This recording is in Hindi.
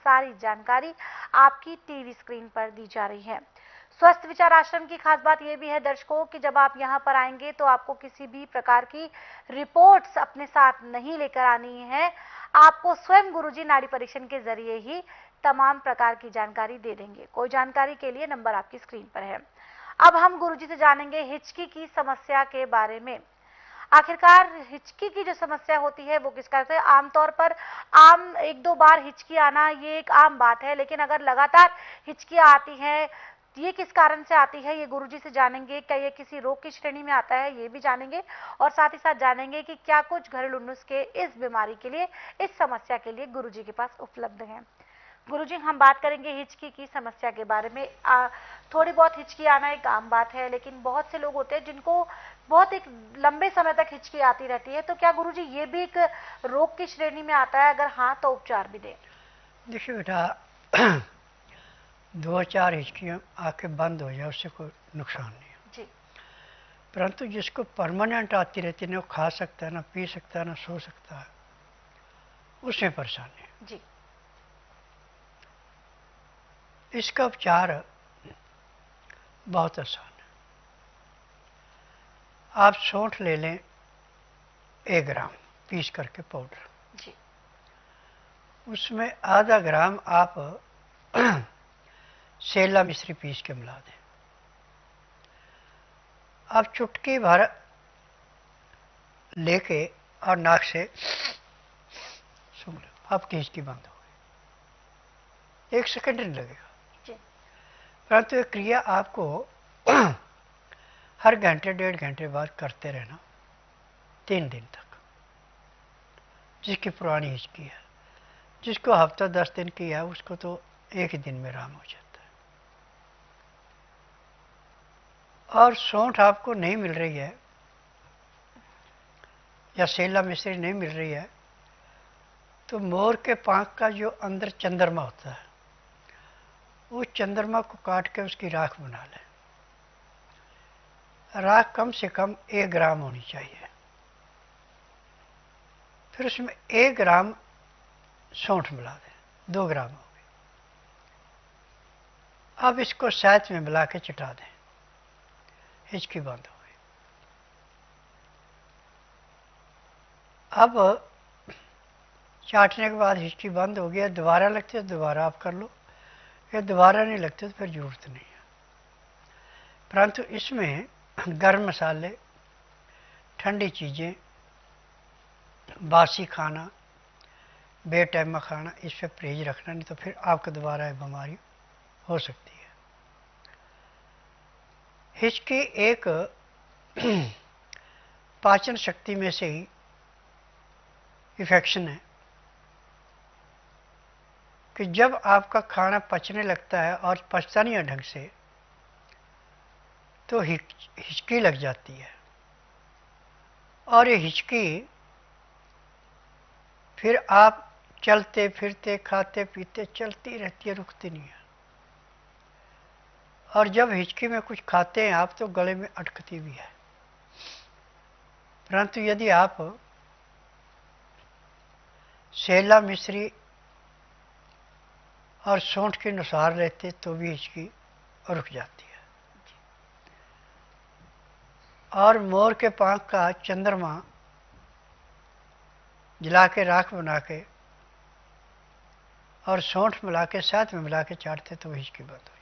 सारी जानकारी आपकी टीवी स्क्रीन पर दी जा रही है। स्वस्थ विचार आश्रम की खास बात यह भी है दर्शकों कि जब आप यहां पर आएंगे तो आपको किसी भी प्रकार की रिपोर्ट्स अपने साथ नहीं लेकर आनी है। आपको स्वयं गुरुजी नाड़ी परीक्षण के जरिए ही तमाम प्रकार की जानकारी दे देंगे। कोई जानकारी के लिए नंबर आपकी स्क्रीन पर है। अब हम गुरुजी से जानेंगे हिचकी की समस्या के बारे में। आखिरकार हिचकी की जो समस्या होती है वो किस कारण से? आमतौर पर आम एक दो बार हिचकी आना ये एक आम बात है, लेकिन अगर लगातार हिचकी आती है ये किस कारण से आती है ये गुरुजी से जानेंगे। क्या ये किसी रोग की श्रेणी में आता है ये भी जानेंगे, और साथ ही साथ जानेंगे कि क्या कुछ घरेलू नुस्खे इस बीमारी के लिए, इस समस्या के लिए गुरुजी के पास उपलब्ध हैं। गुरुजी, हम बात करेंगे हिचकी की समस्या के बारे में। थोड़ी बहुत हिचकी आना एक आम बात है, लेकिन बहुत से लोग होते हैं जिनको बहुत एक लंबे समय तक हिचकी आती रहती है। तो क्या गुरुजी ये भी एक रोग की श्रेणी में आता है? अगर हाँ तो उपचार भी दें। देखिए बेटा, 2-4 हिचकियाँ आके बंद हो जाए उससे कोई नुकसान नहीं है जी। परंतु जिसको परमानेंट आती रहती है, ना खा सकता है, ना पी सकता है, ना सो सकता है, उसमें परेशानी है। जी। इसका उपचार बहुत आसान है। आप सौंठ ले लें 1 ग्राम पीस करके पाउडर, जी। उसमें आधा ग्राम आप सेला मिश्री पीस के मिला दें। आप चुटकी भर लेके और नाक से सूंघ लो, आपकी हिचकी बंद हो गई। 1 सेकंड नहीं लगेगा। परंतु ये क्रिया आपको हर घंटे 1.5 घंटे बाद करते रहना 3 दिन तक। जिसकी पुरानी हिचकी है, जिसको हफ्ता 10 दिन की है, उसको तो 1 ही दिन में आराम हो जाता है। और सौंठ आपको नहीं मिल रही है या सेला मिश्री नहीं मिल रही है, तो मोर के पांख का जो अंदर चंद्रमा होता है, उस चंद्रमा को काट के उसकी राख बना लें। राख कम से कम 1 ग्राम होनी चाहिए। फिर उसमें 1 ग्राम सौंठ मिला दें, 2 ग्राम हो गई। अब इसको शहद में मिला के चटा दें, हिचकी बंद हो गई। अब चाटने के बाद हिचकी बंद हो गया, दोबारा लगती है तो दोबारा आप कर लो, या दोबारा नहीं लगते तो फिर जरूरत नहीं है। परंतु इसमें गर्म मसाले, ठंडी चीज़ें, बासी खाना, बेटाइमा खाना, इस पर परहेज रखना, नहीं तो फिर आपको दोबारा ये बीमारी हो सकती है। हिचकी एक पाचन शक्ति में से ही इन्फेक्शन है कि जब आपका खाना पचने लगता है और पचता नहीं है ढंग से, तो हिचकी लग जाती है। और ये हिचकी फिर आप चलते फिरते, खाते पीते चलती रहती है, रुकती नहीं है। और जब हिचकी में कुछ खाते हैं आप तो गले में अटकती भी है। परंतु यदि आप सेला मिश्री और सौंठ के अनुसार रहते तो भी हिचकी रुक जाती है। और मोर के पांख का चंद्रमा जला के राख बना के और सौंठ मिला के साथ में मिला के चाटते तो हिचकी बंद हो